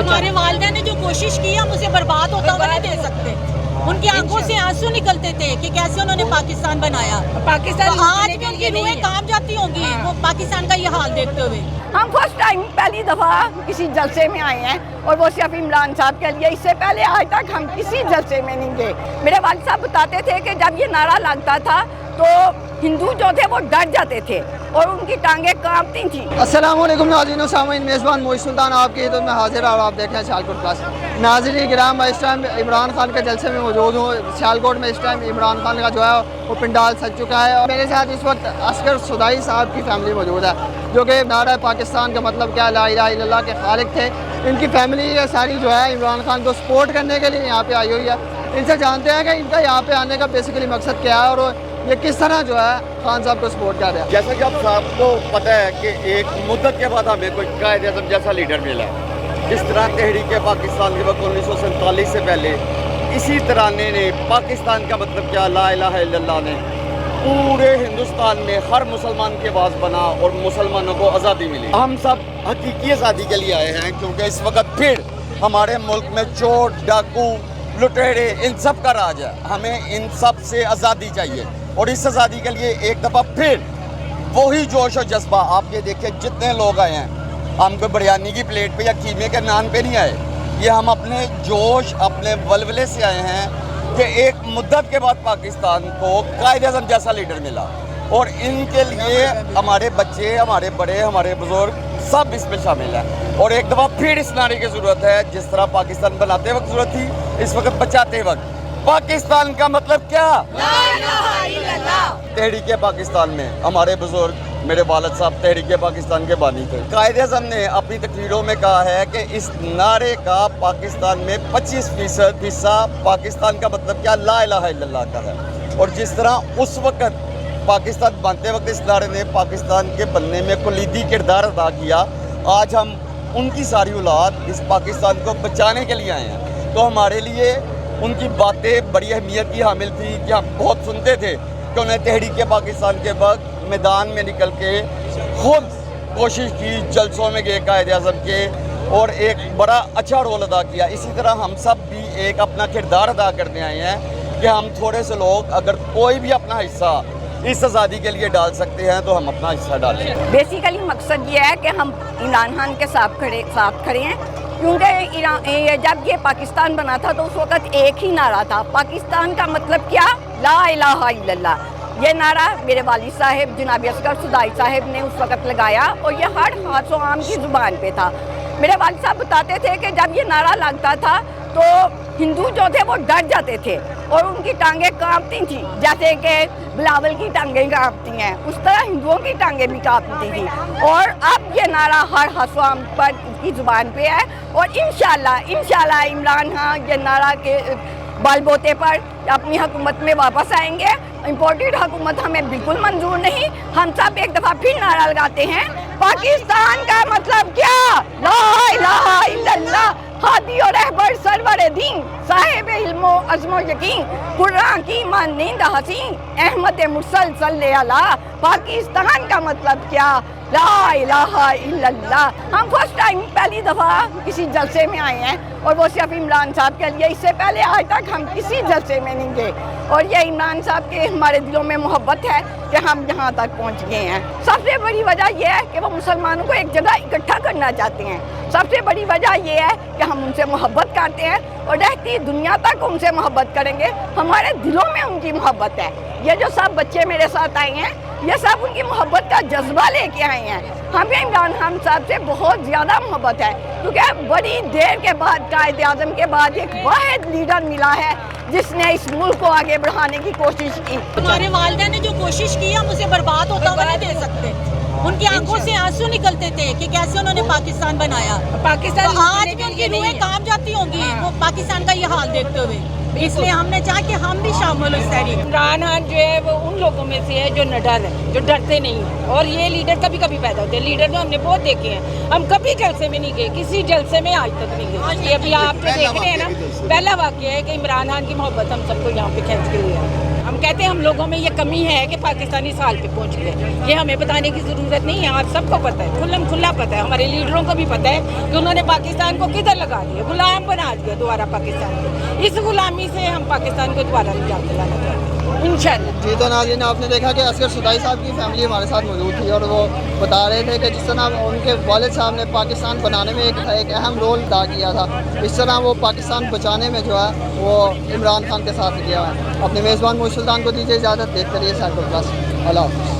हमारे वालिदैन ने जो कोशिश की हम उसे बर्बाद होता हुआ नहीं दे सकते। उनकी आंखों से आंसू निकलते थे कि कैसे उन्होंने पाकिस्तान बनाया। पाकिस्तान तो आज भी उनकी रूहें काम जाती होंगी वो पाकिस्तान का ये हाल देखते हुए। हम फर्स्ट टाइम पहली दफ़ा किसी जलसे में आए हैं और वो सिर्फ इमरान साहब के लिए। इससे पहले आज तक हम किसी जलसे में नहीं गए। मेरे वालिद साहब बताते थे कि जब ये नारा लगता था तो हिंदू जो थे वो डर जाते थे और उनकी टांगें कांपती थी। अस्सलाम वालेकुम नाज़रीन व सामीन, मेज़बान मोहित सुल्तान आपकी खिदमत में हाजिर और आप देख रहे हैं सियालकोट प्लस। नाज़रीन गिराम, इस टाइम इमरान खान के जलसे में मौजूद हूँ। सियालकोट में इस टाइम इमरान खान का जो है वो पिंडाल सज चुका है और मेरे साथ इस वक्त असगर सुदाई साहब की फैमिली मौजूद है, जो कि नारा पाकिस्तान का मतलब क्या, ला इलाहा इल्लल्लाह के खालिक थे। इनकी फैमिली ये सारी जो है इमरान खान को सपोर्ट करने के लिए यहाँ पे आई हुई है। इनसे जानते हैं कि इनका यहाँ पे आने का बेसिकली मकसद क्या है और ये किस तरह जो है खान साहब को सपोर्ट कर रहे हैं। जैसा कि आप साहब को पता है कि एक मुद्दत के बाद हमें कोई कायद-ए-आज़म जैसा लीडर मिला है। जिस तरह तहरीक पाकिस्तान के वक्त 1947 से पहले इसी तरह ने पाकिस्तान का मतलब क्या, ला इलाहा इल्लल्लाह ने पूरे हिंदुस्तान में हर मुसलमान के आवाज़ बना और मुसलमानों को आज़ादी मिली। हम सब हकीकी आज़ादी के लिए आए हैं क्योंकि इस वक्त फिर हमारे मुल्क में चोर, डाकू, लुटेरे, इन सब का राज है। हमें इन सब से आज़ादी चाहिए और इस आज़ादी के लिए एक दफ़ा फिर वही जोश और जज्बा। आप ये देखिए जितने लोग आए हैं, हम कोई बिरयानी की प्लेट पे या कीमे के नान पे नहीं आए। ये हम अपने जोश, अपने वलवले से आए हैं कि एक मुद्दत के बाद पाकिस्तान को कायद-ए-आज़म जैसा लीडर मिला और इनके लिए हमारे बच्चे, हमारे बड़े, हमारे बुजुर्ग सब इसमें शामिल हैं। और एक दफ़ा फिर इस नारे की ज़रूरत है जिस तरह पाकिस्तान बनाते वक्त ज़रूरत थी, इस वक्त बचाते वक्त। पाकिस्तान का मतलब क्या, ला इलाहा इल्लल्लाह। तहरीक पाकिस्तान में हमारे बुजुर्ग, मेरे वालिद साहब तहरीक पाकिस्तान के बानी थे। कायद-ए-आज़म ने अपनी तकरीरों में कहा है कि इस नारे का पाकिस्तान में 25% हिस्सा पाकिस्तान का मतलब क्या, ला इलाहा इल्लल्लाह का है। और जिस तरह उस वक्त पाकिस्तान बनते वक्त इस नारे ने पाकिस्तान के बनने में कुलीदी किरदार अदा किया, आज हम उनकी सारी औलाद इस पाकिस्तान को बचाने के लिए आए हैं। तो हमारे लिए उनकी बातें बड़ी अहमियत की हामिल थी कि हम बहुत सुनते थे कि उन्हें तहरीक पाकिस्तान के वक्त मैदान में निकल के खुद कोशिश की, जलसों में गए कायद-ए-आज़म के और एक बड़ा अच्छा रोल अदा किया। इसी तरह हम सब भी एक अपना किरदार अदा करने आए हैं कि हम थोड़े से लोग अगर कोई भी अपना हिस्सा इस आज़ादी के लिए डाल सकते हैं तो हम अपना हिस्सा डालें। बेसिकली मकसद ये है कि हम इमरान खान के साथ खड़े हैं क्योंकि जब ये पाकिस्तान बना था तो उस वक्त एक ही नारा था, पाकिस्तान का मतलब क्या, ला इलाहा इल्लल्लाह। ये नारा मेरे वालिद साहब जनाब असगर सुदाई साहब ने उस वक्त लगाया और ये हर खास व आम की ज़ुबान पे था। मेरे वालिद साहब बताते थे कि जब ये नारा लगता था तो हिंदू जो थे वो डर जाते थे और उनकी टांगें कांपती थी। जैसे कि बिलावल की टांगें कांपती हैं, उस तरह हिंदुओं की टांगें भी कांपती थी। और अब ये नारा हर हसवाम पर की ज़ुबान पे है और इंशाल्लाह इमरान खान ये नारा के बलबूते पर अपनी हुकूमत में वापस आएंगे। इम्पोर्टेड हुकूमत हमें बिल्कुल मंजूर नहीं। हम सब एक दफ़ा फिर नारा लगाते हैं, पाकिस्तान का मतलब क्या, ला इलाहा इल्लल्लाह। हादी और रहबर सरवर दीन, साहिब इल्मो अज़्मो यकीन, कुरान की मानिंद हसीन, अहमद मुरसल सल्ले अला। पाकिस्तान का मतलब क्या, ला इलाहा इल्लल्लाह। हम फर्स्ट टाइम पहली दफ़ा किसी जलसे में आए हैं और वो सिर्फ इमरान साहब के लिए। इससे पहले आज तक हम किसी जलसे में नहीं गए और ये इमरान साहब के हमारे दिलों में मोहब्बत है कि हम यहाँ तक पहुँच गए हैं। सबसे बड़ी वजह यह है कि वो मुसलमानों को एक जगह इकट्ठा करना चाहते हैं। सबसे बड़ी वजह यह है कि हम उनसे मोहब्बत करते हैं और रहती दुनिया तक उनसे मोहब्बत करेंगे। हमारे दिलों में उनकी मोहब्बत है। ये जो सब बच्चे मेरे साथ आए हैं, ये सब उनकी मोहब्बत का जज्बा लेके आए हैं। हमें इमरान खान साहब से बहुत ज़्यादा मोहब्बत है क्योंकि बड़ी देर के बाद कायद-ए-आज़म के बाद एक वाहिद लीडर मिला है जिसने इस मुल्क को आगे बढ़ाने की कोशिश की। हमारे वालिदैन ने जो कोशिश की हम उसे बर्बाद होता हुआ नहीं दे सकते। उनकी आंखों से आंसू निकलते थे कि कैसे उन्होंने पाकिस्तान बनाया। पाकिस्तान तो आज भी उनकी रूहें काम जाती होंगी वो पाकिस्तान का ये हाल देखते हुए। इसलिए हमने चाहा कि हम भी शामिल हो इस तहरीक। इमरान खान जो है वो उन लोगों में से है जो निडर है, जो डरते नहीं हैं। और ये लीडर कभी कभी पैदा होते हैं। लीडर तो हमने बहुत देखे हैं, हम कभी जलसे में नहीं गए, किसी जलसे में आज तक नहीं गए। ये अभी आप जो देख रहे हैं ना, पहला वाक़या है कि इमरान खान की मोहब्बत हम सबको यहाँ पे खींच के लिए। हम कहते हैं हम लोगों में ये कमी है कि पाकिस्तानी साल पे पहुंच गए, ये हमें बताने की ज़रूरत नहीं है, आप सबको पता है, खुल्लम खुल्ला पता है, हमारे लीडरों को भी पता है कि उन्होंने पाकिस्तान को किधर लगा दिया, गुलाम बना दिया दोबारा पाकिस्तान को। इस गुलामी से हम पाकिस्तान को दोबारा निजात दिलाना चाहते हैं इंशाल्लाह। जी तो नाज़रीन, आपने देखा कि असगर सुदाई साहब की फैमिली हमारे साथ मौजूद थी और वो बता रहे थे कि जिस तरह उनके वालिद साहब ने पाकिस्तान बनाने में एक अहम रोल अदा किया था, इस तरह वो पाकिस्तान बचाने में जो है वो इमरान खान के साथ गया है। अपने मेज़बान मोइज़ सुल्तान को दीजिए इजाज़त, देखते रहिए साइकिल प्लस। अल्लाह हाफ़िज़।